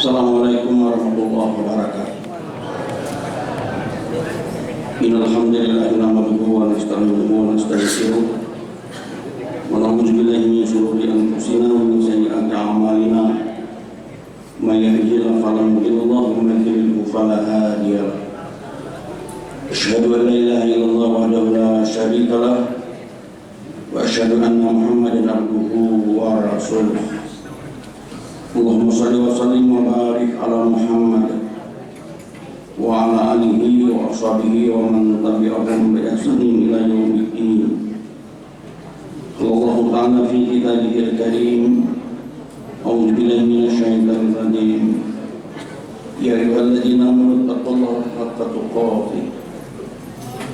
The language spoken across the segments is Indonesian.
Assalamualaikum warahmatullahi wabarakatuh. Innal hamdalillah nahmaduhu wa nasta'inuhu wa nastaghfiruh wa na'udzu billahi min shururi anfusina wa min sayyiati a'malina. May yahdihillahu fala mudilla lahu wa may yudlil fala hadiya lahu. Asyhadu an la ilaha illallah wahdahu la syarika lahu wa asyhadu anna Muhammadan abduhu wa rasuluh. Allahumma shalli wa sallim wa barik ala Muhammad wa ala alihi wa ashabihi wa man tabi'ahum bi ihsanin ila yaumiddin. Allah ta'ala fi kitabihil karim. A'udzu billahi minasy syaithanir rajim. Ya ayyuhalladzina amanu taqullaha haqqa tuqatih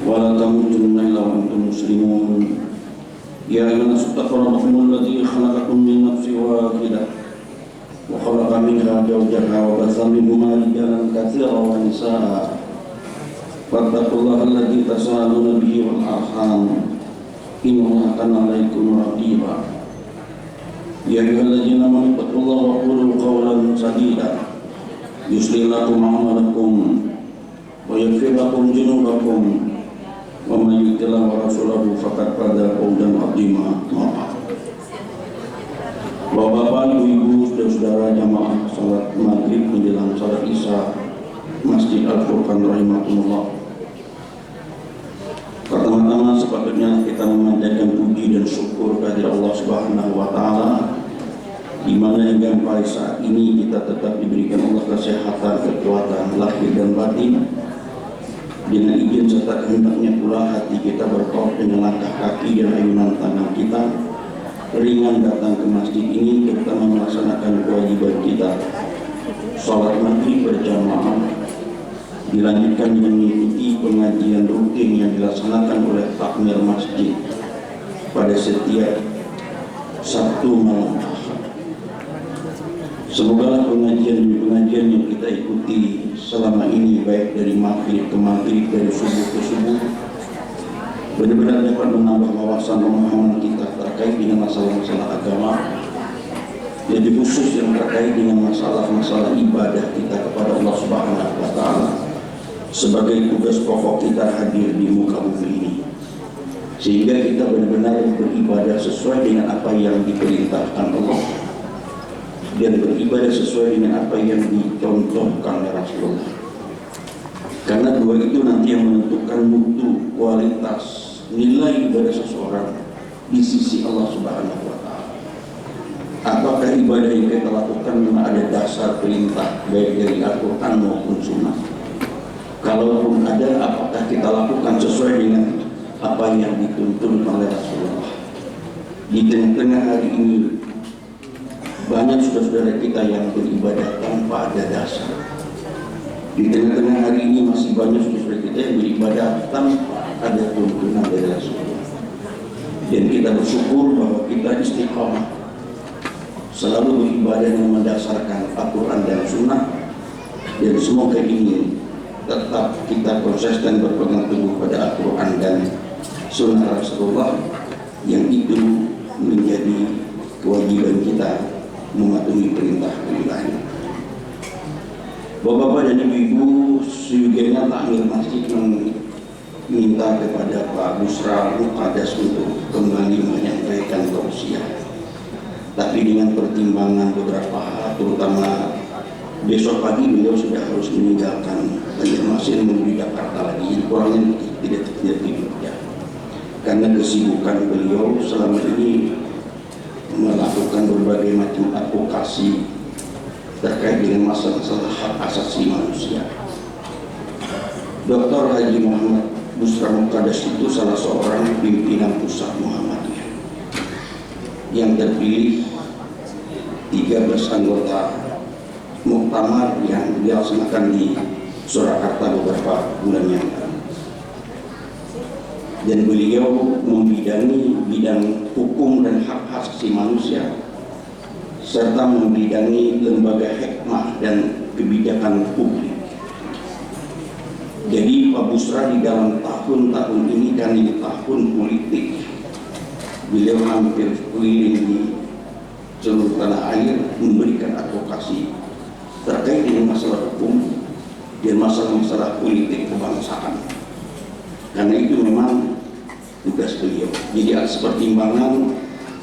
wa la tamutunna illa wa antum muslimun. Ya ayyuhan-nasu taqu rabbakum alladzi khalaqakum min nafsin wahidah وخلق منها زوجها وبث منهما رجالا كثيرا ونساء فاتقوا الله الذي تساءلون به والأرحام إن الله كان عليكم رقيبا يا أيها الذين آمنوا اتقوا الله وقولوا قولا سديدا يصلح لكم أعمالكم ويغفر لكم ذنوبكم ومن يطع الله ورسوله فقد فاز فوزا عظيما. Bapak-bapak, ibu-ibu, saudara-saudara jamaah salat maghrib menjelang salat isya Masjid Al-Furqan rahimahumullah. Pertama-tama sepatutnya kita memanjatkan puji dan syukur kehadirat Allah Subhanahu wa taala, di mana hingga pada saat ini kita tetap diberikan Allah kesehatan, kekuatan lahir dan batin. Dengan izin serta kehendaknya pula hati kita berkor dengan langkah kaki dan ayunan tangan kita ringan datang ke masjid ini, terutama melaksanakan kewajiban kita salat maghrib berjamaah, dilanjutkan dengan mengikuti pengajian rutin yang dilaksanakan oleh takmir masjid pada setiap Sabtu malam. Semoga pengajian yang kita ikuti selama ini, baik dari maghrib ke maghrib, dari subuh ke subuh, benar-benar dapat menambah wawasan pemahaman kita terkait dengan masalah-masalah agama, lebih khusus yang terkait dengan masalah-masalah ibadah kita kepada Allah Subhanahu wa taala sebagai tugas pokok kita hadir di muka bumi ini, sehingga kita benar-benar beribadah sesuai dengan apa yang diperintahkan Allah dan beribadah sesuai dengan apa yang dicontohkan oleh Rasulullah. Karena dua itu nanti yang menentukan mutu, kualitas, nilai ibadah seseorang di sisi Allah Subhanahu wa taala. Apakah ibadah yang kita lakukan memang ada dasar perintah baik dari Al-Qur'an maupun Sunnah? Kalaupun ada, apakah kita lakukan sesuai dengan apa yang dituntun oleh Rasulullah? Di tengah-tengah hari ini banyak saudara-saudara kita yang beribadah tanpa ada dasar. Di tengah-tengah hari ini masih banyak saudara kita yang beribadah tanpa ada tuntunan dari Rasulullah. Dan kita bersyukur bahwa kita istiqamah selalu beribadah yang mendasarkan Al-Quran dan Sunnah, dan semoga ini tetap kita konsisten berpegang teguh pada Al-Quran dan Sunnah Rasulullah, yang itu menjadi kewajiban kita mematuhi perintah-perintahnya. Bapak-bapak dan ibu-ibu, seyogianya takmir masjid meminta kepada Pak Busra Muqaddas untuk kembali menyampaikan tausiah. Tapi dengan pertimbangan beberapa hal, terutama besok pagi beliau sudah harus meninggalkan Banjarmasin menuju Jakarta lagi, kurangnya tidak tidur ya. Karena kesibukan beliau selama ini melakukan berbagai macam advokasi terkait dengan masalah-masalah hak asasi manusia. Dr. Haji Muhammad Busra Muqaddas itu salah seorang pimpinan pusat Muhammadiyah yang terpilih 13 anggota muktamar yang dilaksanakan di Surakarta beberapa bulan yang lalu. Dan beliau membidangi bidang hukum dan hak asasi manusia, serta membidangi lembaga hikmah dan kebijakan publik. Jadi Pak Busra di dalam tahun-tahun ini, kan ini tahun politik, beliau hampir keliling di seluruh tanah air memberikan advokasi terkait dengan masalah hukum dan masalah-masalah politik kebangsaan. Karena itu memang tugas beliau. Jadi atas pertimbangan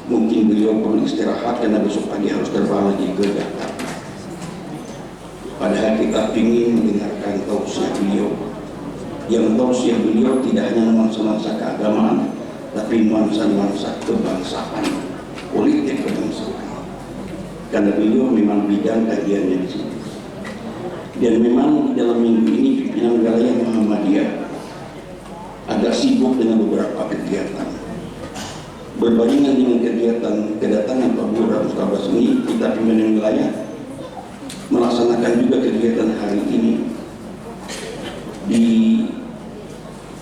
mungkin beliau perlu istirahat karena besok pagi harus terbang lagi ke Jakarta. Padahal kita ingin mendengarkan tausiah beliau. Yang tausiah beliau tidak hanya nuansa-nuansa keagamaan, tapi nuansa-nuansa kebangsaan, politik kebangsaan. Karena beliau memang bidang kajiannya di sini. Dan memang di dalam minggu ini pimpinan wilayah Muhammadiyah agak sibuk dengan beberapa kegiatan. Berbandingan dengan kegiatan kedatangan Pak Burhan Mustabas ini, kita pimpinan wilayah melaksanakan juga kegiatan hari ini di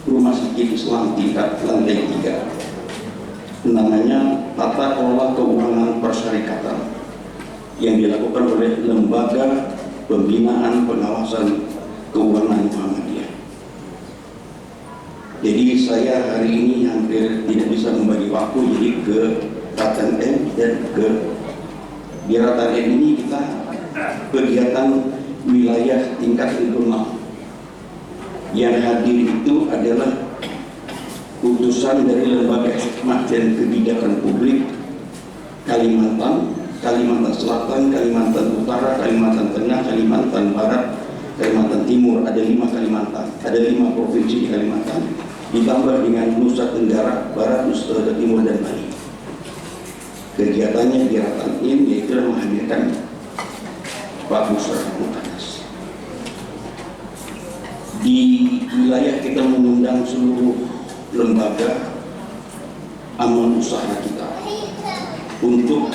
Rumah Sakit Islam tingkat lantai 3, namanya Tata Kelola Keuangan Persyarikatan, yang dilakukan oleh Lembaga Pembinaan Pengawasan Keuangan Muhammadiyah. Jadi saya hari ini hampir tidak bisa membagi waktu, jadi ke KTM dan ke di KTM ini kita kegiatan wilayah tingkat regional. Yang hadir itu adalah utusan dari Lembaga Hikmah dan Kebijakan Publik Kalimantan, Kalimantan Selatan, Kalimantan Utara, Kalimantan Tengah, Kalimantan Barat, Kalimantan Timur. Ada 5 Kalimantan, ada 5 provinsi di Kalimantan, ditambah dengan Nusa Tenggara Barat, Nusa Tenggara Timur, dan Bali. Kegiatannya di Ratantin yaitu menghadirkan Pak Busra Mutanas. Di wilayah kita mengundang seluruh lembaga amal usaha kita untuk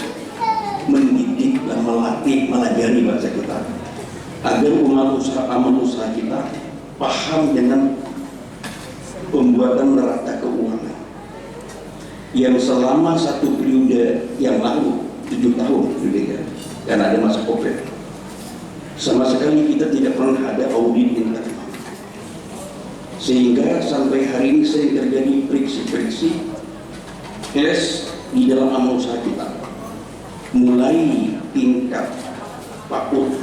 mendidik dan melatih, melajari bahasa kita, agar amal usaha kita paham dengan pembuatan neraca keuangan yang selama satu periode yang lalu 7 tahun karena ada masa COVID, sama sekali kita tidak pernah ada audit internal, sehingga sampai hari ini sering terjadi friksi-friksi di dalam amal usaha kita, mulai tingkat PAUD,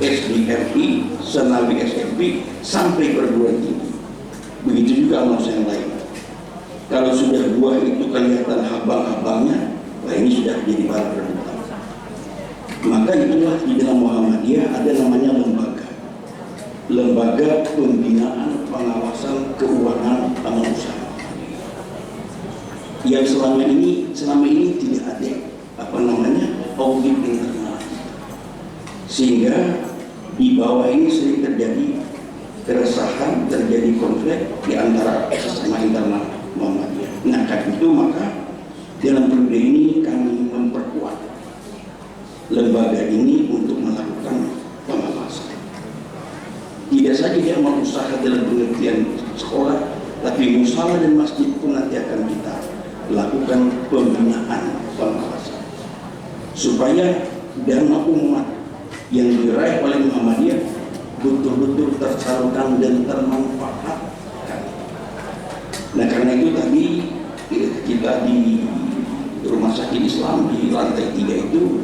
SDRI, Senawi SMP sampai perguruan tinggi. Begitu juga amal usaha yang lain. Kalau sudah buah itu kelihatan habang-habangnya, wah ini sudah jadi barang rebutan. Maka itulah di dalam Muhammadiyah ada namanya Lembaga Pembinaan Pengawasan Keuangan Amal Usaha, yang selama ini tidak ada audit internal, sehingga di bawah ini sering terjadi keresahan, terjadi konflik di antara sesama internal Muhammadiyah. Nah, karena itu maka dalam periode ini kami memperkuat lembaga ini untuk melakukan pengawasan. Tidak saja dia mau usaha dalam pengertian sekolah, tapi musala dan masjid pun nanti akan kita lakukan pembinaan pengawasan, supaya dana umat yang diraih oleh Muhammadiyah betul-betul tersalurkan dan termanfaatkan. Nah, karena itu tadi kita di Rumah Sakit Islam di lantai 3 itu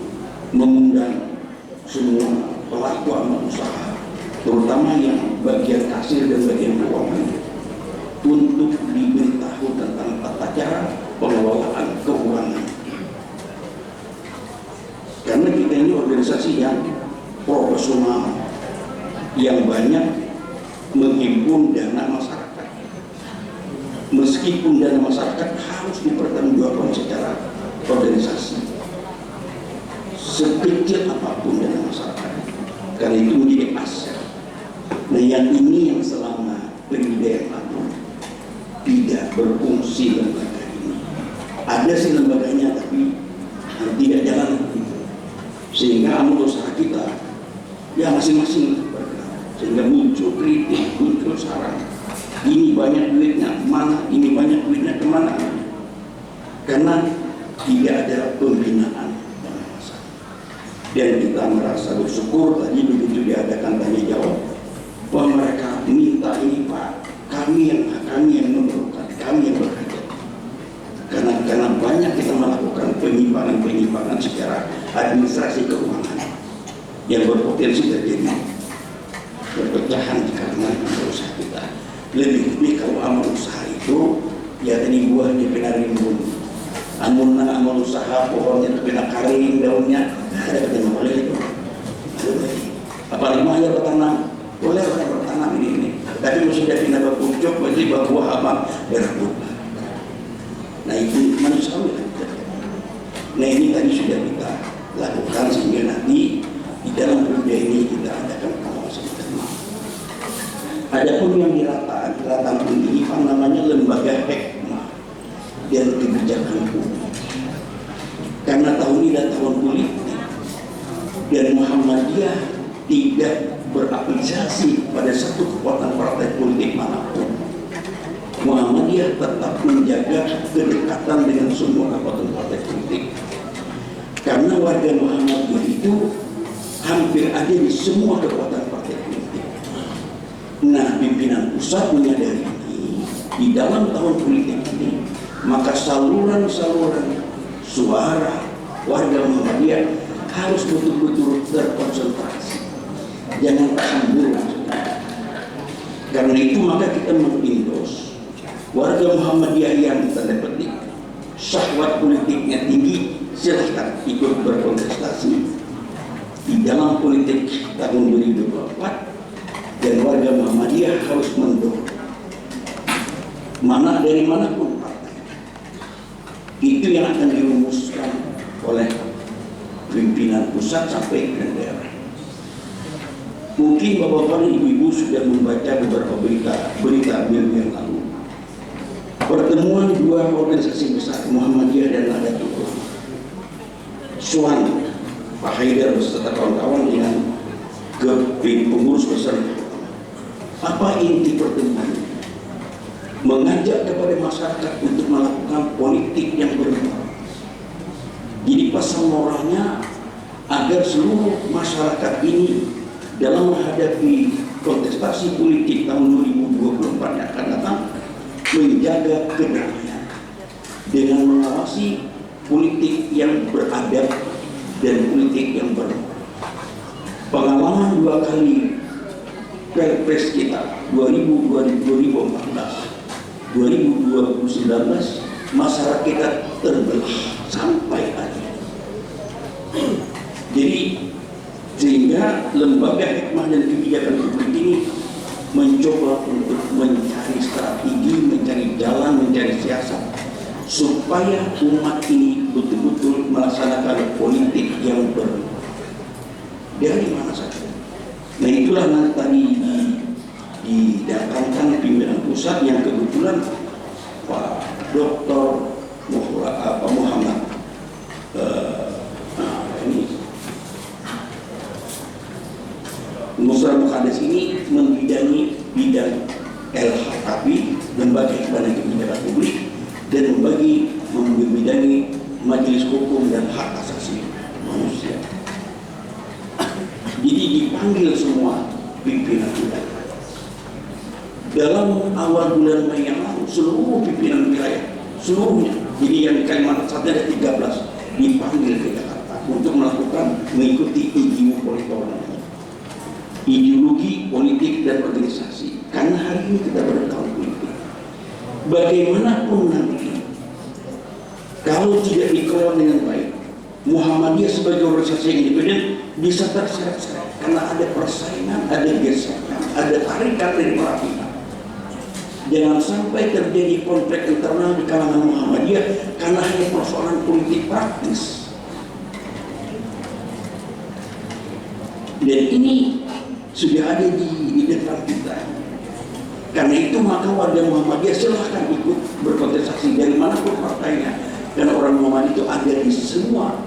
mengundang semua pelaku amal usaha, terutama yang bagian kasir dan bagian keuangan, untuk diberitahu tentang tata cara pengelolaan keuangan. Karena kita ini organisasi yang profesional, yang banyak menghimpun dana masyarakat. Meskipun dana masyarakat harus dipertanggungjawabkan secara organisasi, sekecil apapun dana masyarakat, karena itu menjadi aset. Nah, yang ini yang selama periode yang lalu tidak berfungsi lembaga ini. Ada sih lembaganya, tapi tidak jalan begitu, sehingga amal usaha kita ya masing-masing bergerak, sehingga muncul kritik, muncul saran. Ini banyak duitnya kemana, ini banyak duitnya kemana, karena tidak ada pembinaan pengawasan. Dan kita merasa bersyukur tadi begitu diadakan tanya jawab, bahwa mereka minta ini Pak, kami yang memerlukan, kami yang berhajat. Karena banyak kita melakukan penyimpangan secara administrasi keuangan. yang berpotensi terjadi perpecahan karena amal usaha kita. Lebih-lebih kalau amal usaha itu ya tadi buahnya kena rimbun, amun amal usaha pohonnya kena karing daunnya, ada ketemu boleh itu. Apalagi mahal bertanam, boleh orang bertanam ini. Tapi sudah kena berpucuk, berarti buah apa? Berebut. Nah itu manusiawi. Nah ini tadi sudah kita lakukan sehingga nanti di dalam budaya ini kita adakan pengawasan internal. Adapun yang diratakan ini namanya lembaga hikmah dan kebijakan publik. Karena tahun ini adalah tahun politik dan Muhammadiyah tidak berafiliasi pada satu kekuatan partai politik manapun. Muhammadiyah tetap menjaga kedekatan dengan semua kekuatan partai politik. Karena warga Muhammadiyah itu hampir ada di semua kekuatan partai politik. Nah, pimpinan pusat menyadari ini di dalam tahun politik ini, maka saluran-saluran suara warga Muhammadiyah harus betul-betul terkonsentrasi. Jangan tersambung. Karena itu maka kita mengindos warga Muhammadiyah yang tanda petik syahwat politiknya tinggi, silahkan ikut berkontestasi di dalam politik tahun 2024, dan warga Muhammadiyah harus mendorong mana dari manapun partai itu yang akan dirumuskan oleh pimpinan pusat sampai ke daerah. Mungkin bapak-bapak dan ibu-ibu sudah membaca beberapa berita minggu yang lalu. Pertemuan dua organisasi besar Muhammadiyah dan Nahdlatul Ulama, Suwan Pak Haidar beserta kawan-kawan dengan pengurus besar. Apa inti pertemuan? Mengajak kepada masyarakat untuk melakukan politik yang benar. Jadi pasal moralnya agar seluruh masyarakat ini dalam menghadapi kontestasi politik tahun 2024 yang akan datang menjaga kedamaian dengan mengawasi politik yang beradab dan politik yang benar. Pengalaman dua kali Pilpres kita 2014, 2019, masyarakat kita terbelah sampai hari ini. Jadi sehingga lembaga hikmah dan kebijakan publik ini mencoba untuk mencari strategi, mencari jalan, mencari siasat supaya umat ini betul-betul melaksanakan politik yang benar dari mana saja. Nah itulah nanti tadi didatangkan pimpinan pusat yang kebetulan Pak Dr. Muhammad Musra Mukhades ini membidangi bidang LHKP, lembaga hikmah dan kebijakan publik, dan membidangi majelis hukum dan hak asasi manusia. Jadi dipanggil semua pimpinan kita. Dalam awal bulan Mei yang lalu, seluruh pimpinan wilayah, seluruhnya, jadi yang di Kalimantan Selatan ada 13, dipanggil ke Jakarta untuk mengikuti ideologi politik dan organisasi. Karena hari ini kita bertahun politik. Bagaimanapun nanti, kalau tidak dikelola dengan baik, Muhammadiyah sebagai organisasi yang independen bisa terseret-seret karena ada persaingan, ada gesekan, ada tarikan dari para pihak. Jangan sampai terjadi konflik internal di kalangan Muhammadiyah karena hanya persoalan politik praktis. Dan ini sudah ada di depan kita. Karena itu maka warga Muhammadiyah silahkan ikut berkontestasi dari manapun partainya. Karena orang Muhammadiyah itu ada di semua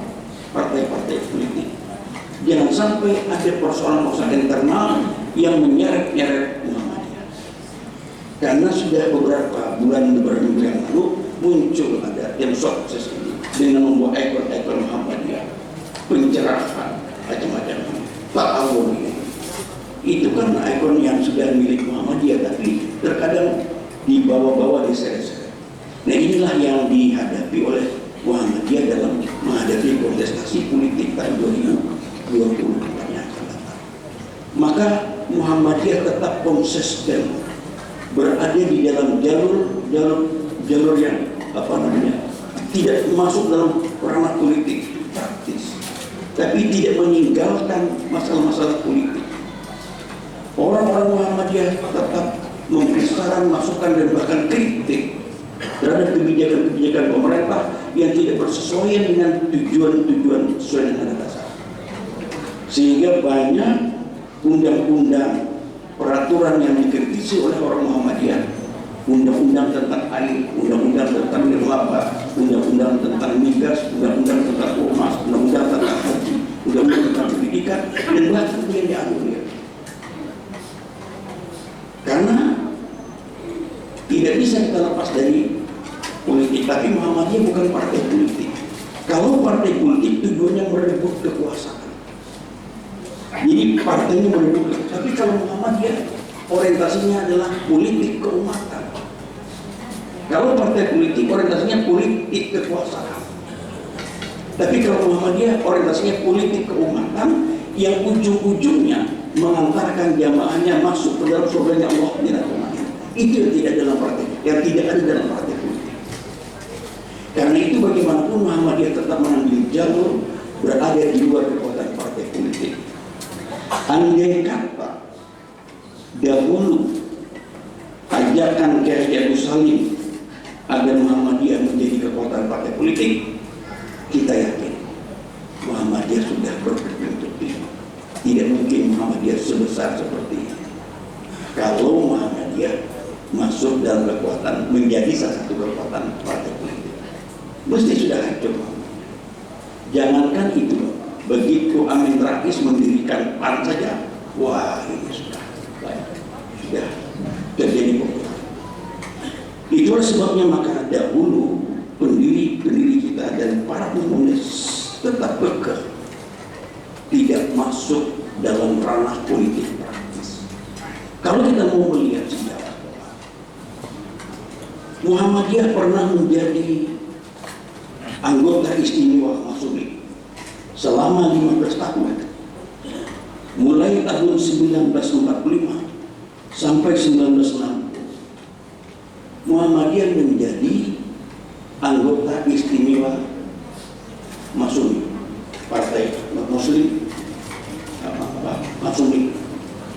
partai-partai politik. Jangan sampai ada persoalan-persoalan internal yang menyeret-nyeret Muhammadiyah. Karena sudah beberapa bulan yang lalu muncul ada yang sukses ini dengan membuat ikon-ikon Muhammadiyah, pencerahan macam-macam. Pak Awon ini itu kan ikon yang sudah milik Muhammadiyah, tapi terkadang dibawa-bawa diseret-seret. Nah inilah yang dihadapi oleh Muhammadiyah dalam menghadapi kontestasi politik tahun 2020. maka Muhammadiyah tetap konsisten berada di dalam jalur yang tidak masuk dalam ranah politik praktis, tapi tidak meninggalkan masalah-masalah politik. Orang-orang Muhammadiyah tetap memberi saran, masukan, dan bahkan kritik terhadap kebijakan-kebijakan pemerintah yang tidak bersesuaian dengan tujuan-tujuan sesuai dengan dasar. Sehingga banyak undang-undang, peraturan yang dikritisi oleh orang Muhammadiyah, undang-undang tentang air, undang-undang tentang nirlaba, undang-undang tentang migas, undang-undang tentang ormas, undang-undang tentang haji, undang-undang tentang pendidikan, dan bahkan yang dianulir. Karena tidak bisa kita lepas dari politik, tapi Muhammadiyah bukan partai politik. Kalau partai politik tujuannya merebut kekuasaan, jadi partainya merebut. Tapi kalau Muhammadiyah orientasinya adalah politik keumatan. Kalau partai politik orientasinya politik kekuasaan. Tapi kalau Muhammadiyah orientasinya politik keumatan yang ujung-ujungnya mengantarkan jamaahnya masuk ke dalam surganya Allah di neraka. Itu yang tidak dalam partai, yang tidak ada dalam partai politik. Karena itu bagaimanapun Muhammadiyah tetap mengambil jalur berada di luar kekuatan partai politik. Andai kata dahulu ajakan Kiai Agus Salim agar Muhammadiyah menjadi kekuatan partai politik, kita yakin Muhammadiyah sudah berbentuk ini. Tidak mungkin Muhammadiyah sebesar seperti ini. Kalau Muhammadiyah masuk dalam kekuatan, menjadi salah satu kekuatan partai politik, mesti sudah hancur. Jangankan itu, begitu Amin Rais mendirikan PAN saja, wah ini sudah terjadi perubahan. Itulah sebabnya maka dahulu pendiri kita dan para pemuda tetap kekeh tidak masuk dalam ranah politik praktis. Kalau kita mau melihat sejarah, Muhammadiyah pernah menjadi anggota istimewa Masyumi selama 15 tahun, mulai tahun 1945 sampai 1960. Muhammadiyah menjadi anggota istimewa Masyumi, Partai Muslim Masyumi,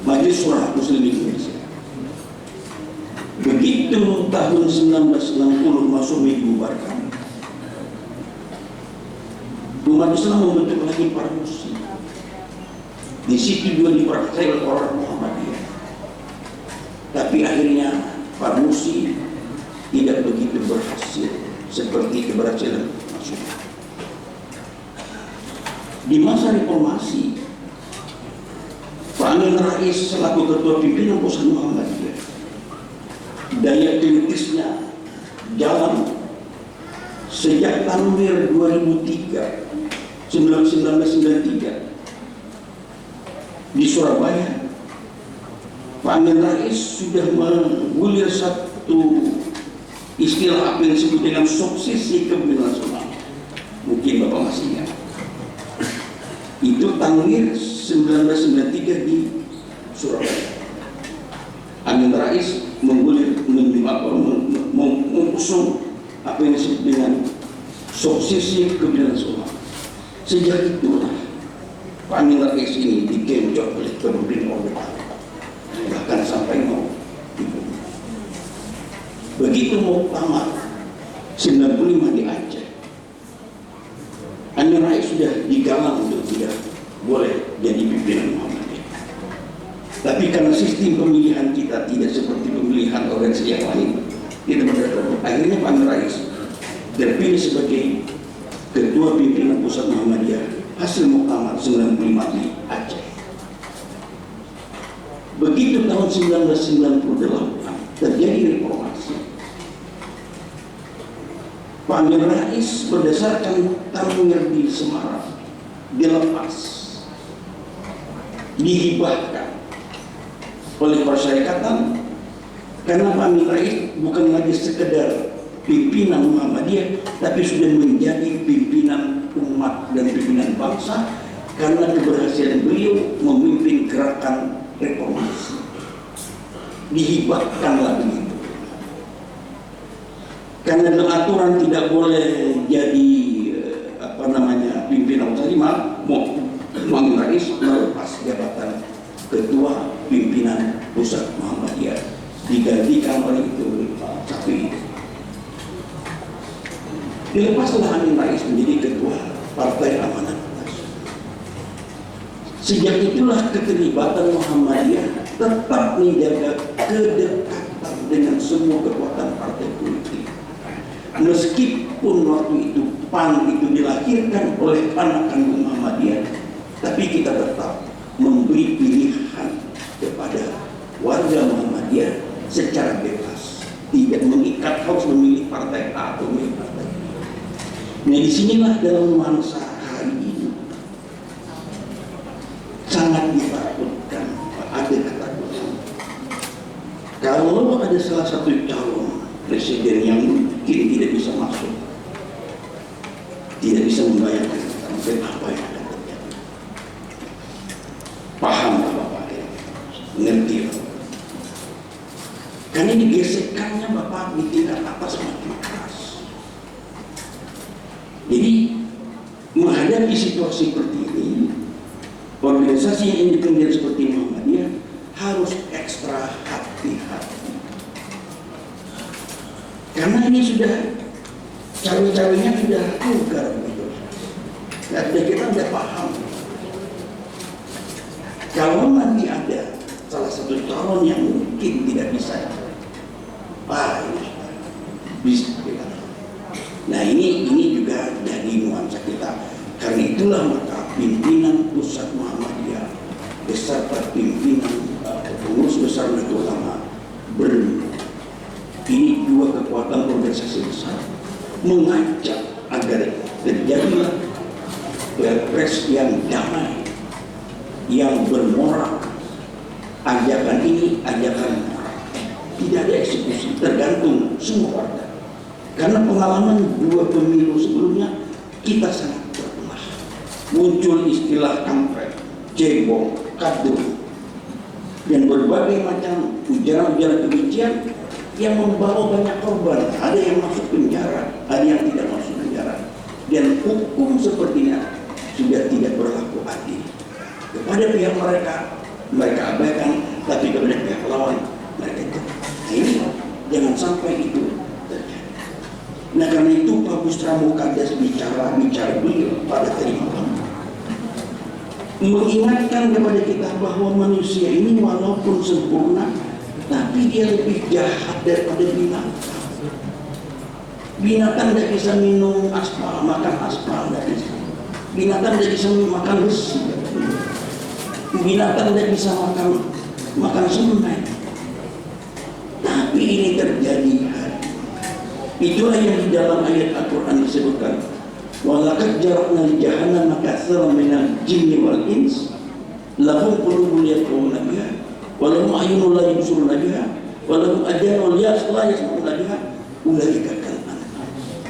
Majelis Syura Muslim Indonesia. Begitu tahun 1960 Masyumi dibubarkan, umat Islam membentuk lagi Parmusi. Di situ juga dipercaya oleh orang Muhammadiyah. Tapi akhirnya Parmusi tidak begitu berhasil seperti keberhasilan Masyumi. Di masa reformasi, Pak Amin Rais selaku ketua pimpinan pusat Muhammadiyah, daya kritisnya jalan sejak tahun 2003, 1993 di Surabaya. Pak Amin Rais sudah menggulir satu istilah apa yang disebut dengan suksesi kepemimpinan nasional. Mungkin Bapak masih ingat. Itu tahun 1993 di Surabaya. Amin Rais mengusung apa yang disebut dengan suksesi kepemimpinan nasional. Sejak itulah Pak Amin Rais ini digenjot oleh pemimpin Orde Baru, bahkan sampai mau dibunuh. Begitu mau tamat 95 di Aceh, Amin Rais sudah digalang untuk tidak boleh jadi pimpinan Muhammadiyah. Tapi karena sistem pemilihan kita tidak seperti pemilihan organisasi yang lain, kita berdoa. Akhirnya Pak Amin Rais terpilih sebagai ketua pimpinan pusat Muhammadiyah hasil muktamar 95 di Aceh. Begitu tahun 1998 terjadi reformasi, Pak Amin Rais berdasarkan tanwir di Semarang dilepas, dihibahkan oleh persyarikatan, karena Pak Amin Rais bukan lagi sekedar pimpinan Muhammadiyah, tapi sudah menjadi pimpinan umat dan pimpinan bangsa karena keberhasilan beliau memimpin gerakan reformasi. Dihibahkanlah begitu. Karena dalam aturan tidak boleh jadi pimpinan terima Amin Rais melepas jabatan ketua pimpinan pusat Muhammadiyah, digantikan oleh itu Sapi. Dilepaslah Amin Rais menjadi ketua Partai Amanat Nasional. Sejak itulah keterlibatan Muhammadiyah tetap menjaga kedekatan dengan semua kekuatan partai politik. Meskipun waktu itu PAN itu dilahirkan oleh anak kandung Muhammadiyah, tapi kita tetap memberi pilihan kepada warga Muhammadiyah secara bebas, tidak mengikat harus memilih partai A atau memilih partai B. Nah, disinilah dalam nuansa hari ini sangat ditakutkan, ada ketakutan. Kalau ada salah satu calon presiden yang mungkin tidak bisa masuk, tidak bisa membayangkan sampai apa yang akan terjadi. Paham tak Bapak ya? Ngerti ya? Karena ini gesekannya Bapak di tingkat atas semakin keras. Jadi menghadapi situasi seperti ini, organisasi yang independen seperti Muhammadiyah harus ekstra hati-hati. Karena ini sudah cawe-cawenya sudah vulgar begitu. Nah, kita sudah paham. Kalau nanti ada salah satu calon yang mungkin tidak bisa, ini bisa kita. Nah ini juga jadi nuansa kita. Karena itulah maka pimpinan pusat Muhammadiyah beserta pimpinan pengurus besar Nahdlatul Ulama ini dua kekuatan organisasi besar mengajak agar terjadilah Pilpres yang damai, yang bermoral. Ajakan ini ajakan moral, tidak ada eksekusi, tergantung semua warga. Karena pengalaman dua pemilu sebelumnya kita sangat terbelah. Muncul istilah kampret, cebong, kadrun, dan berbagai macam ujaran-ujaran kebencian yang membawa banyak korban. Ada yang masuk penjara, ada yang tidak masuk penjara. Dan hukum sepertinya sudah tidak berlaku adil. Kepada pihak mereka abaikan, tapi kepada pihak lawan mereka itu. Nah ini jangan sampai itu terjadi. Nah karena itu Pak Busra Mukaddas bicara beliau pada tadi malam mengingatkan kepada kita bahwa manusia ini walaupun sempurna, tapi dia lebih jahat daripada binatang. Binatang tidak bisa minum aspal, makan aspal tidak bisa. Binatang tidak bisa makan besi. Binatang tidak bisa makan semen. Tapi ini terjadi hari. Itulah yang di dalam ayat Al-Quran disebutkan. Walaqad jara'na li jahannama katsira minal jinni wal ins lahum qulubun yafqahuna biha wa lahum a'yunun la yubsiruna biha wa lahum adhanun la yasma'una biha ulaika kal an'am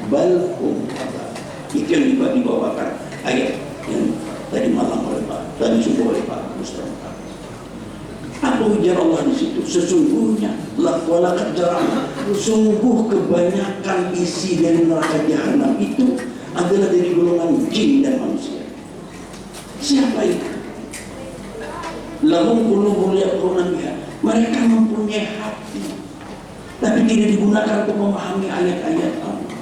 bal hum adall. Itu yang dibawakan ayat yang tadi malam oleh tadi subuh oleh Pak Busra. Apa ujar Allah di situ? Sesungguhnya walaqad jara'na, sungguh kebanyakan isi dari neraka jahanam itu adalah dari golongan jin dan manusia. Siapa itu? Lahum qulubun yafqahuna biha, mereka mempunyai hati tapi tidak digunakan untuk memahami ayat-ayat Allah.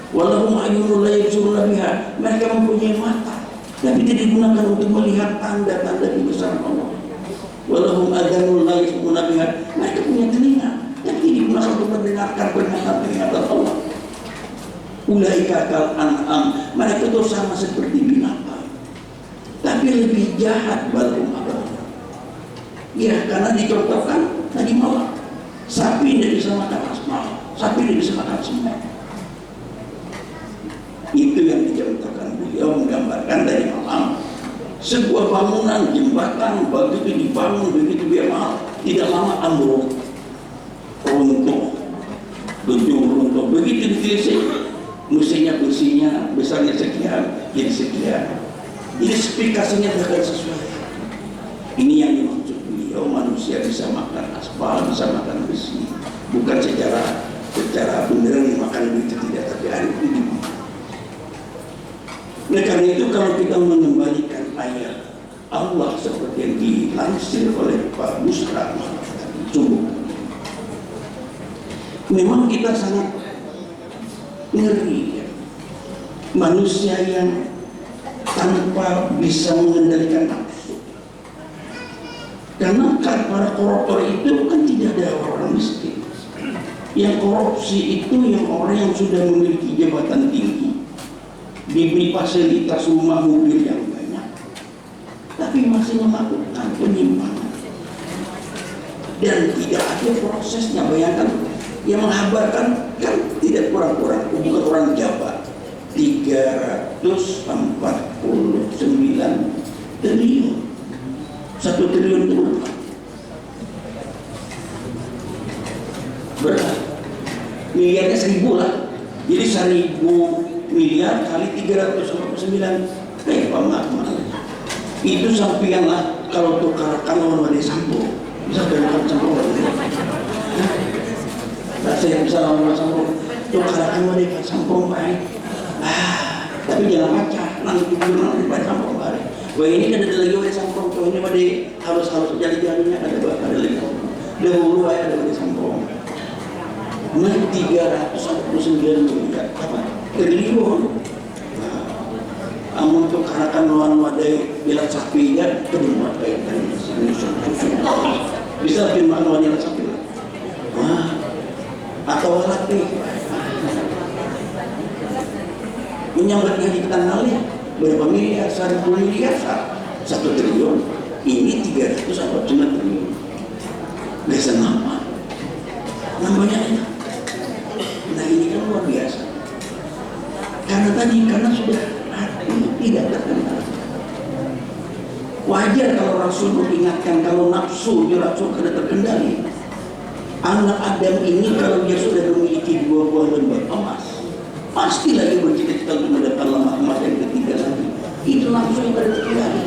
Walahum a'yunun la yubsiruna biha, mereka mempunyai mata tapi tidak digunakan untuk melihat tanda-tanda kebesaran Allah. Walahum adhanun la yasma'una biha, mereka punya telinga tapi tidak digunakan untuk mendengarkan peringatan Allah. Ulaika kal an'am, mereka itu sama seperti binatang tapi lebih jahat balhum adall. Ya karena dicontohkan tadi malam, sapi tidak bisa makan aspal, sapi tidak bisa makan semen. Itu yang dicontohkan beliau, menggambarkan dari malam sebuah bangunan jembatan begitu dibangun begitu biaya mahal, tidak lama ambruk, runtuh, gedung runtuh, begitu ditilisik. Mestinya kursinya besarnya sekian, jadi sekian. Jadi spesifikasinya akan sesuai. Ini yang dimaksud beliau, manusia bisa makan aspal, bisa makan besi, bukan secara beneran makan itu tidak, tapi hari ini. Nah karena itu kalau kita mengembalikan ayat Allah seperti yang dilansir oleh Pak Busra, sungguh memang kita sangat ngeri ya. Manusia yang tanpa bisa mengendalikan nafsu. Karena kan para koruptor itu kan tidak ada orang miskin. Yang korupsi itu yang orang yang sudah memiliki jabatan tinggi, diberi fasilitas rumah mobil yang banyak, tapi masih melakukan penyimpangan dan tidak ada prosesnya. Bayangkan yang menghabarkan kan tidak kurang-kurang, bukan orang Jawa, 349 triliun. 1 triliun itu berapa? Miliarnya 1000 lah. Jadi 1000 miliar kali 349, Pak Mahmud. Itu sampian lah kalau tukarkan lawan wali sampo. Bisa berangkat sampo. Saya bisa lawan sampo. Tukarkan wali sampo baik. Tapi jangan macam nanti gimana di sampo baik. Wah ini kan ada lagi wali sampo. Ini pada harus jadi-jadinya ada lagi. Dahulu ada wali sampo. 349 miliar triliun. Amun untuk karakan lawan wadai bila sapi dan kedua kaitan bisa firman lawan sapi. Atau lagi menyambat yang kita kenal ya berapa miliar, 1000 miliar, 1 triliun. Ini 349 triliun. Biasa namanya itu. Nah ini kan luar biasa. Karena sudah tidak terkenal. Wajar kalau Rasul mengingatkan kalau nafsu tidak terkendali. Anak Adam ini kalau dia sudah memiliki 2 buah lembar emas, pasti lagi bercita-cita untuk mendapat lembar emas yang ketiga lagi. Itu nafsu yang terkendali.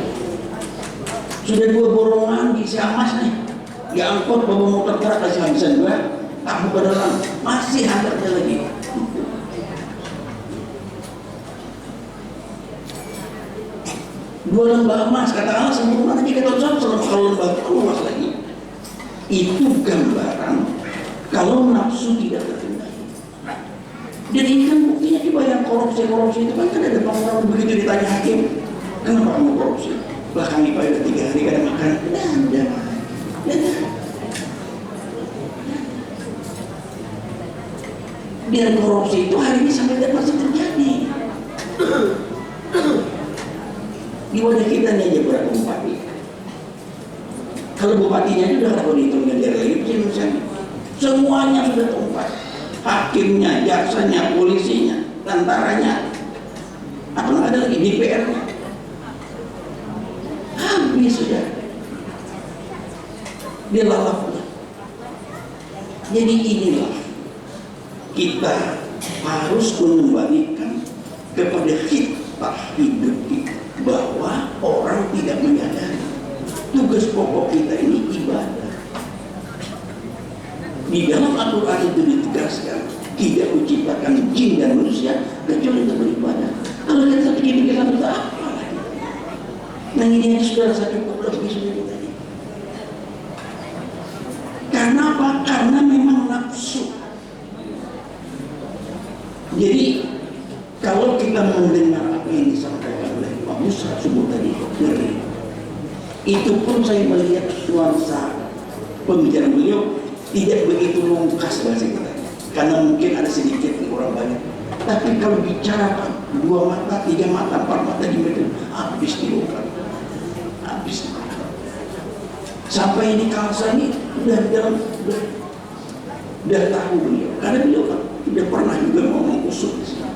Sudah 2 borongan diisi emas nih, diangkut bawa motor kerak kasih habisan 2. Tahu ke dalam masih ada lagi. Dua lembar emas katakanlah sempurna, tapi kita tahu kalau lembar emas lagi. Itu gambaran kalau nafsu tidak terkendali. Dan ini kan buktinya juga yang korupsi itu kan ada orang begitu ditanya hakim, kenapa kamu korupsi? Lah kami pada 3 hari kada makan. Tidak. Dan korupsi itu hari ini sampai dan masih terjadi. Di wadah kita nih aja berapa bupati. Kalau bupatinya itu udah kalau dihitung dari lagi semuanya sudah tumpas. Hakimnya, jaksanya, polisinya, tentaranya, apa ada lagi DPR-nya. Habis sudah. Dia lalapnya. Jadi inilah kita harus mengembalikan kepada hitah hidup kita bahwa orang tidak menyadari tugas pokok kita ini ibadah. Di dalam Al-Quran itu ditegaskan tidak menciptakan jin dan manusia kecuali untuk beribadah. Kalau kita satu pikiran kita apa lagi? Nah ini sudah satu lebih sudah tadi. Karena apa? Karena memang nafsu. Jadi kalau kita mendengar apa yang disampaikan oleh Pak Musa subuh tadi, itu pun saya melihat nuansa pembicaraan beliau tidak begitu lungkas bahasa kita, karena mungkin ada sedikit kurang banyak. Tapi kalau bicara 2 mata, 3 mata, 4 mata di meja, habis dibuka, habis. Sampai ini kalsa ini udah tahu beliau, karena beliau kan tidak pernah juga ngomong usul di sini.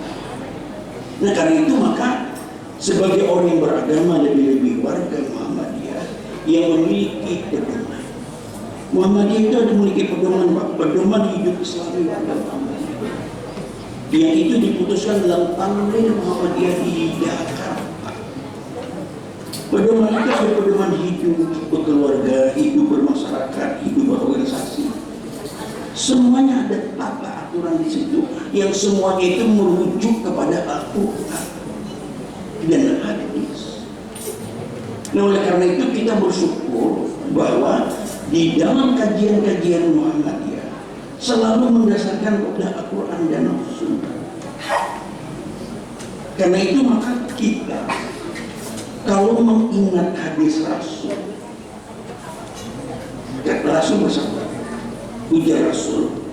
Nah karena itu maka sebagai orang yang beragama lebih-lebih warga Muhammadiyah yang memiliki pedoman. Muhammadiyah itu ada memiliki pedoman hidup Islami warga Muhammadiyah. Yang itu diputuskan dalam Tanwir Muhammadiyah di Jakarta. Pedoman itu ada pedoman hidup berkeluarga, hidup bermasyarakat, hidup berorganisasi. Semuanya ada tata aturan di situ yang semuanya itu merujuk kepada Al-Quran dan hadis. Nah, oleh karena itu kita bersyukur bahwa di dalam kajian-kajian Muhammadiyah selalu mendasarkan kepada Al-Quran dan Sunnah. Karena itu maka kita kalau mengingat hadis Rasul, kata Rasul bersabda, ujar Rasul,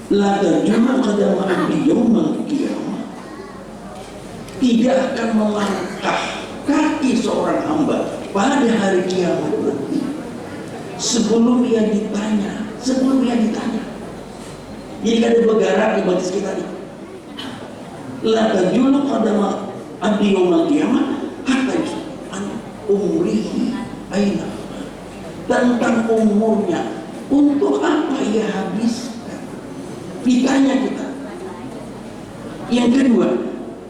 la tarjuma qadama abdi yaumal qiyamah, tidak akan melangkah kaki seorang hamba pada hari kiamat nanti sebelum ia ditanya. Jadi ada bergerak di batis kita ini. La tarjuma qadama abdi yaumal qiyamah hatta an umrihi aina, tentang umurnya, untuk apa ia habiskan, ditanya kita. Yang kedua,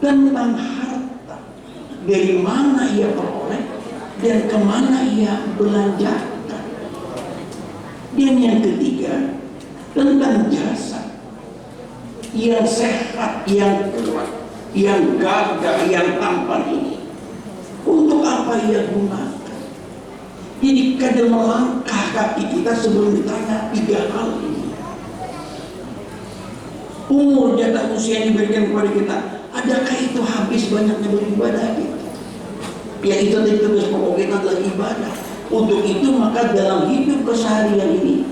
tentang harta, dari mana ia peroleh dan kemana ia belanjakan. Dan yang ketiga, tentang jasad yang sehat, yang kuat, yang gagah, yang tampan ini, untuk apa ia gunakan. Jadi kadang melangkah kaki kita sebelum ditanya 3 hal ini. Umur, jatah usia yang diberikan kepada kita, adakah itu habis banyaknya beribadah kita? Ya, itu tugas pokok kita adalah ibadah. Untuk itu maka dalam hidup keseharian ini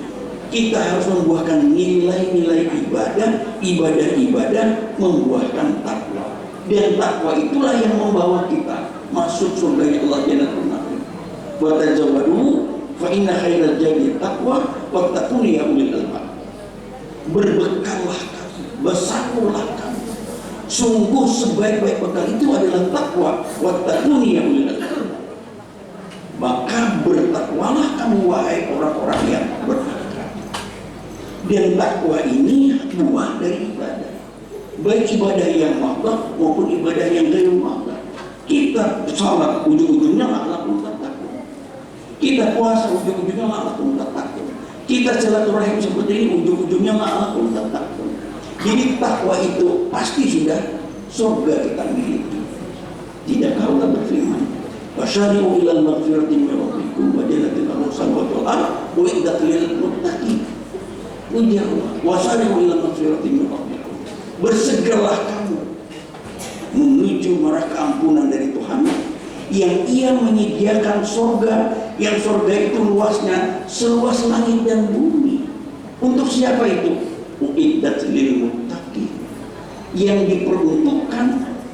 kita harus membuahkan nilai-nilai ibadah membuahkan takwa. Dan takwa itulah yang membawa kita masuk surga Allah Jannatul Na'im. Wa tazawwadu fa inna khairal zadi taqwa wattaquni ya ulil albab. Berbekallah kamu, bersatulah kamu. Sungguh sebaik-baik bekal itu adalah takwa, wattaquni ya ulil albab. Maka bertakwalah kamu wahai orang-orang yang berakal. Dan takwa ini buah dari ibadah, baik ibadah yang makhluk maupun ibadah yang ghairi makhluk. Kita salat ujung-ujungnya lakukan takwa. Kita puasa ujung-ujungnya lakukan takwa. Kita silaturahim seperti ini ujung-ujungnya lakukan takwa. Jadi takwa itu pasti sudah surga kita miliki. Tidak kaulah berfirman, "Wasyari'u ilal maghfirati min rabbikum wa jannatin arduha wal ardh uiddat lil muttaqin." Ujar Allah, "Wasyari'u ilal maghfirati min rabbikum." Bersegeralah kamu menuju marah keampunan dari Tuhan yang ia menyediakan surga, yang surga itu luasnya seluas langit dan bumi. Untuk siapa itu? Uiddat lil muttaqin, yang diperuntukkan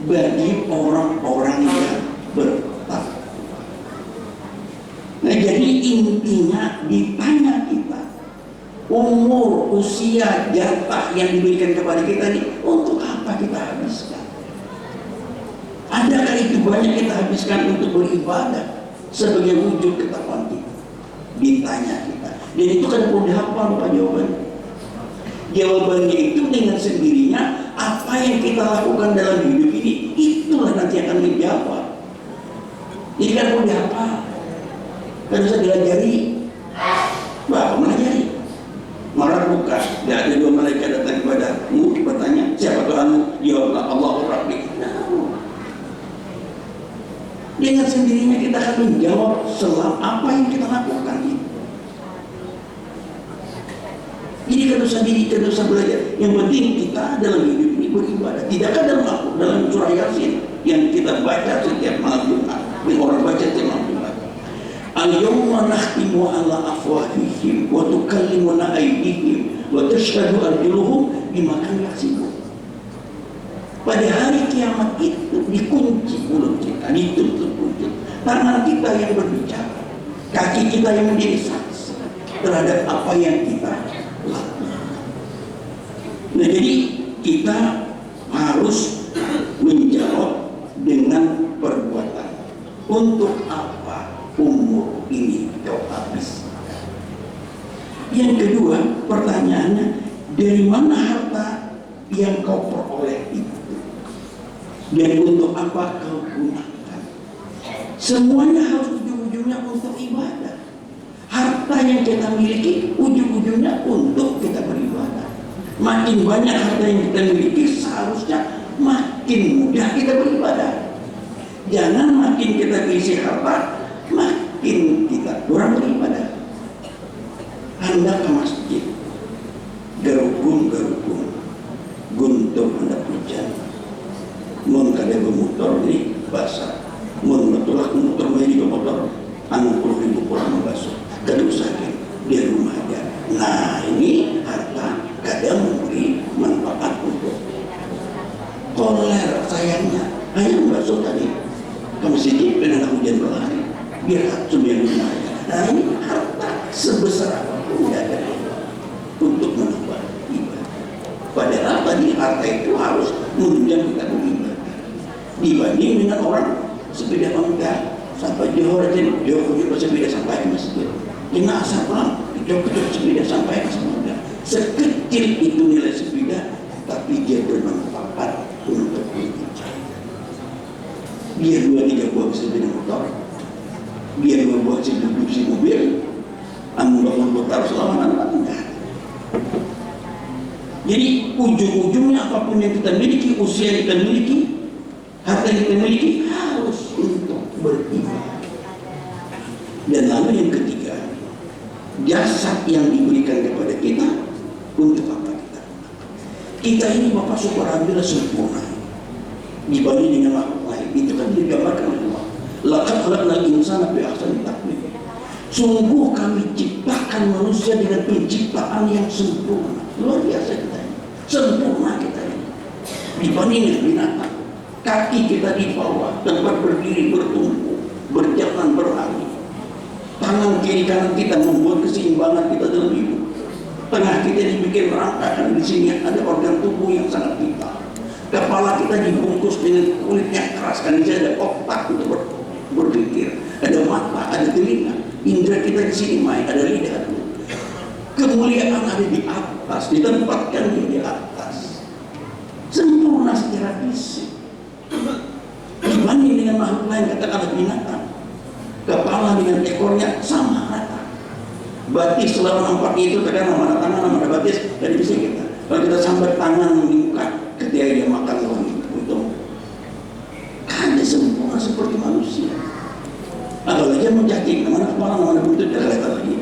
bagi orang-orang yang bertakwa. Nah, jadi intinya ditanya kita, umur, usia, jatah yang diberikan kepada kita ini untuk apa kita habiskan? Adakah itu banyak kita habiskan untuk beribadah sebagai wujud ketakwaan kita? Ditanya kita. Dan itu kan perlu dihafal Pak jawabannya. Jawabannya itu dengan sendirinya apa yang kita lakukan dalam hidup ini, itulah nanti akan menjawab. Jadi kan perlu dihafal. Kan bisa diajari. Bapak mengajari. Marah bukan, tidak ada 2 malaikat datang kepadamu bertanya, siapa Tuhanmu? Jawablah, Allahu Rabbi. Dengan sendirinya kita akan menjawab selama apa yang kita lakukan ini. Jadi tidak usah belajar. Yang penting kita dalam hidup ini beribadah. Tidakkah dalam surah Yasin yang kita baca setiap malam Jumat, yang orang baca setiap malam Jumat, al-yawma nakhtimu ala afwahihim wa tukallimuna aydihim wa tashhadu arjuluhum bima kanu yaksibun. Pada hari kiamat itu dikunci mulut kita, ditutup mulut. Tangan kita yang berbicara, kaki kita yang menjadi saksi terhadap apa yang kita lakukan. Nah, jadi kita harus menjawab dengan perbuatan. Untuk apa umur ini kau habiskan? Yang kedua, pertanyaannya, dari mana harta yang kau peroleh itu? Dan untuk apa kau gunakan? Semuanya harus ujung-ujungnya untuk ibadah. Harta yang kita miliki ujung-ujungnya untuk kita beribadah. Makin banyak harta yang kita miliki, seharusnya makin mudah kita beribadah. Jangan makin kita berisi harta, makin kita kurang beribadah. Anda ke masjid, garukun guntur hendak hujan, mun kada bermotor ini basah, mun betulak motor main di motor, 60.000 kurang membasuh, kada usah di rumah aja. Nah ini harta kada memberi manfaat untuk koler. Sayangnya hanya membasuh tadi ke masjid dan hujan berlari biar cuma rumah aja. Nah ini harta sebesar apapun tidak ada untuk menambah ibadah. Padahal tadi harta itu harus menunjang kita beribadah. Dibanding dengan orang sepeda motor sampai Johor aja, Johor sepeda sampai ke masjid. Kena asap orang, kecil sepeda sampai ke masjid. Sekecil itu nilai sepeda, tapi dia bermanfaat untuk hidup. Dia 2-3 buah sepeda motor, dia 2 buah si mobil, bangun motor selama enggak. Jadi ujung-ujungnya apapun yang kita miliki, usia yang kita miliki, harta yang kita miliki harus untuk beribadah. Dan lalu yang ketiga, jasad yang diberikan kepada kita untuk apa kita? Kita ini Bapak syukur alhamdulillah sempurna dibanding dengan makhluk lain. Itu kan digambarkan oleh Allah. Laqad khalaqnal insana fi ahsani taqwim. Sungguh kami ciptakan manusia dengan penciptaan yang sempurna. Luar biasa kita ini. Sempurna kita ini. Dibanding dengan binatang. Kaki kita di bawah, tempat berdiri bertumpu, berjalan berlari. Tangan kiri kanan kita membuat keseimbangan kita dalam hidup. Tengah kita dibikin rangka, dan di sini ada organ tubuh yang sangat vital. Kepala kita dibungkus dengan kulit yang keras, kan di sini ada otak untuk berpikir. Ada mata, ada telinga. Indra kita di sini main, ada lidah. Kemuliaan ada di atas, ditempatkan di atas. Sempurna secara fisik. Dibanding dengan makhluk lain, katakanlah binatang, kepala dengan ekornya sama rata. Batis selama nampaknya itu terkadang mana tangan mana batis dari bisa kita. Kalau kita sambar tangan di muka ketika dia makan wangi untung kan sempurna seperti manusia. Apalagi mau cacing mana kepala mana buntut tidak kelihatan lagi.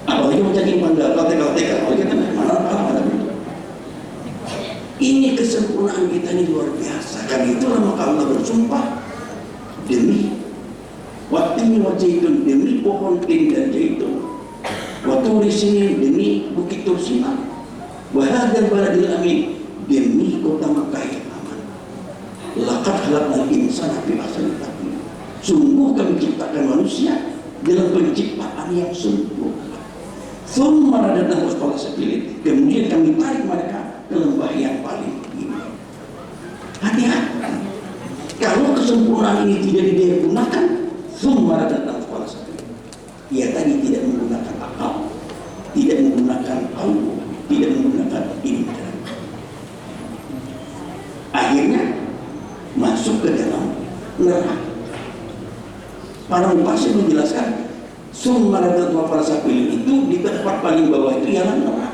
Apalagi mau cacing pada KTK apalagi kita mana kepala mana buntut. Ini kesempurnaan kita ini luar biasa. Karena itulah maka Allah bersumpah demi waktu zaitun, demi pohon tin dan zaitun, waktu di sini demi bukit Tursina, wahadal baladil amin, demi kota Makkah yang aman. Laqad khalaqnal insana fi ahsani taqwim. Sungguh kami ciptakan manusia dalam penciptaan yang sempurna. Tsumma radadnahu asfala safilin. Kemudian kami tarik mereka ke lembah yang paling tinggi. Hati-hati. Kalau kesempurnaan ini tidak digunakan, tsumma radadnahu asfala safilin. Ia tadi tidak menggunakan akal, tidak menggunakan qalbu, tidak menggunakan indra. Akhirnya masuk ke dalam neraka. Para mufasir menjelaskan summa radadnahu asfala safilin itu di tempat paling bawah itu ialah neraka.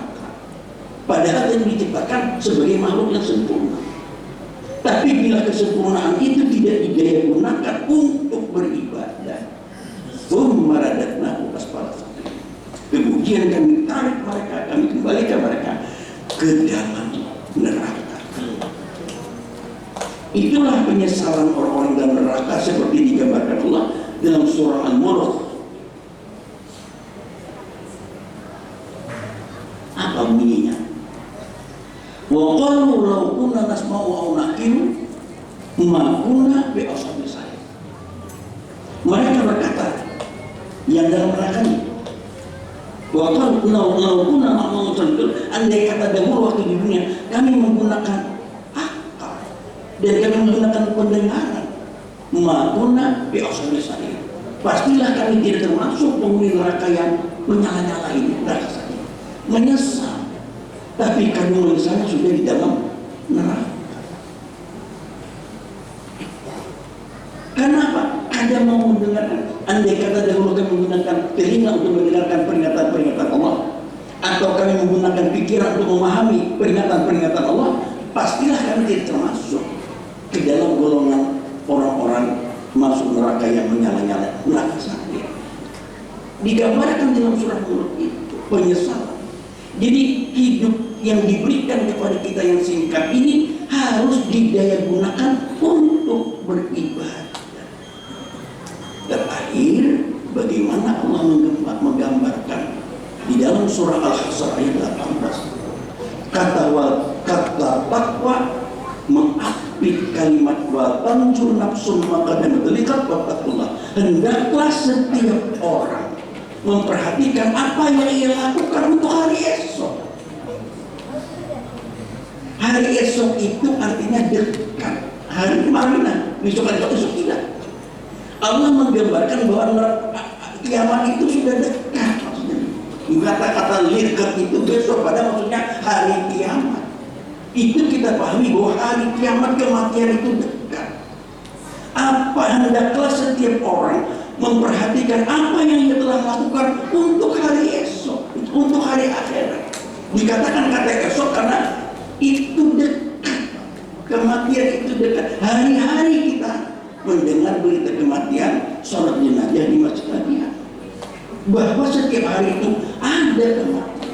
Padahal yang diciptakan sebagai makhluk yang sempurna. Tapi bila kesempurnaan itu tidak didaya gunakan untuk beribadah, tsumma radadnahu asfala safilin. Kemudian kami tarik mereka, kami kembalikan mereka ke dalam neraka. Itulah penyesalan orang-orang dalam neraka seperti digambarkan Allah dalam surah Al-Mulk. Apa bunyinya? Wa qalu law kunna nasma'u aw naqilu ma kunna bi ashabil sa'ir. Mereka berkata yang dalam neraka ini, wa qalu law kunna nasma'u andai kata dahulu waktu di dunia kami menggunakan akal dan kami menggunakan pendengaran, ma kunna bi ashabil sa'ir, pastilah kami tidak termasuk penghuni neraka yang menyala-nyala ini, menyesal. Tapi kandungan sana sudah di dalam neraka. Kenapa? Ada mau mendengarkan, andai kata dahulu kami menggunakan telinga untuk mendengarkan peringatan-peringatan Allah, atau kami menggunakan pikiran untuk memahami peringatan-peringatan Allah, pastilah kami tidak termasuk ke dalam golongan orang-orang masuk neraka yang menyala-nyala, neraka sakit. Digambarkan dalam surah Mulk itu penyesalan. Jadi hidup yang diberikan kepada kita yang singkat ini harus didaya gunakan untuk beribadah. Terakhir, bagaimana Allah menggambarkan di dalam surah Al-Hasr ayat 18, kata takwa mengapit kalimat wa tanjur nafsum maka dan delikat wattaqullah. Hendaklah setiap orang memperhatikan apa yang ia lakukan untuk hari esok. Hari esok itu artinya dekat. Hari kemarin, besok tidak. Allah menggambarkan bahwa kiamat itu sudah dekat. Kata-kata lihat itu besok, pada maksudnya hari kiamat. Itu kita pahami bahwa hari kiamat, kematian itu dekat. Apa hendaklah setiap orang memperhatikan apa yang ia telah lakukan untuk hari esok, untuk hari akhirat. Dikatakan kata esok karena itu dekat. Kematian itu dekat. Hari-hari kita mendengar berita kematian, sholat jenazah di masjid Nabi, bahwa setiap hari itu ada kematian.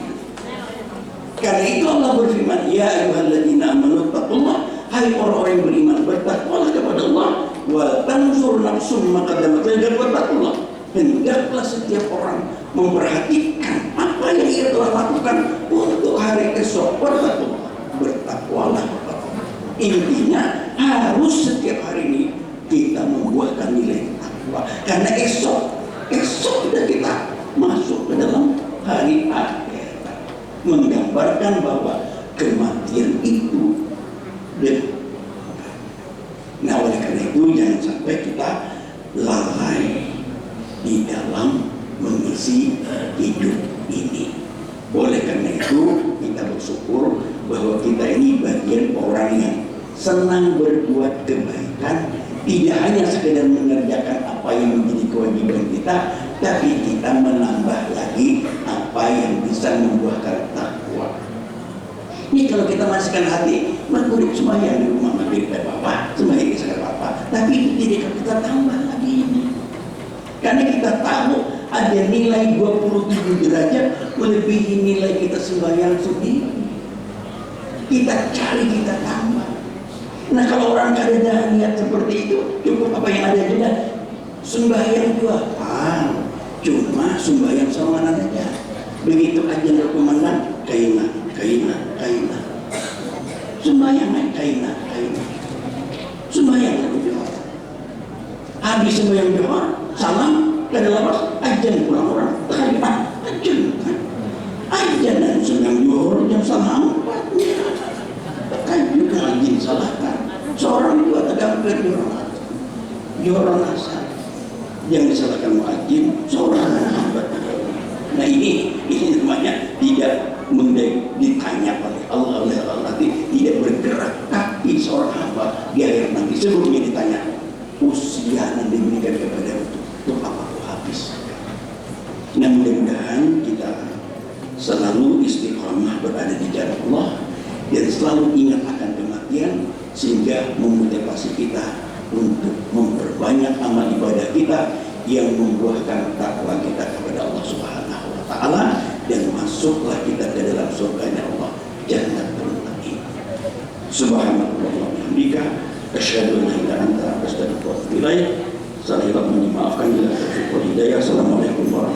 Karena itu Allah berfirman, ya ayyuhalladzina amanu taqullah, hai orang-orang yang beriman, bertakwalah kepada Allah, wa tanzur nafsum ma qaddamat lighad wattaqullah. Hendaklah setiap orang memperhatikan apa yang ia telah lakukan untuk hari esok, wattaqullah, bertakwalah kepada Allah. Intinya harus setiap hari ini kita membuahkan nilai takwa, karena esok sudah kita masuk ke dalam hari akhir. Menggambarkan bahwa kematian itu dekat. Nah, oleh karena itu jangan sampai kita lalai di dalam mengisi hidup ini. Oleh karena itu kita bersyukur bahwa kita ini bagian orang yang senang berbuat kebaikan, tidak hanya sekedar mengerjakan apa yang menjadi kewajiban kita, tapi kita menambah lagi apa yang bisa membuahkan takwa. Ini kalau kita masukkan hati, maghrib sembahyang di rumah, maghrib Bapak, sembahyang di sana Bapak, tapi itu tidak kita tambah lagi ini. Karena kita tahu ada nilai 27 derajat melebihi nilai kita sembahyang sendiri. Kita cari, kita tambah. Nah, kalau orang kada niat seperti itu, cukup apa yang ada juga. Sembahyang juga, cuma sembahyang sama aja. Begitu aja berkumandang, kaina. Sembahyang kaina. Sembahyang lagi johor. Habis sembahyang johor, salam, kada lepas, ajan pulang orang. Ajan dan sembahyang johor, jam salam. Kan juga lagi disalahkan. Seorang itu ada johor asal. Yang disalahkan muadzin seorang hamba. Nah ini namanya tidak ditanya oleh Allah, tidak bergerak kaki seorang hamba di akhir nanti sebelumnya ditanya usia yang diberikan kepada untuk apa kau habis. Nah, mudah-mudahan kita selalu istiqamah berada di jalan Allah dan selalu ingat akan kematian, sehingga memotivasi kita untuk memperbanyak amal ibadah kita yang membuahkan takwa kita kepada Allah Subhanahu wa Ta'ala, dan masuklah kita ke dalam surganya Allah, Jannatul Ma'in. Subhanallah wa bihamdika, asyhadu an la ilaha illa anta, astaghfiruka wa atubu ilaik. Saya mohon maafkan bila terlalu hidayah. Assalamualaikum warahmatullahi wabarakatuh.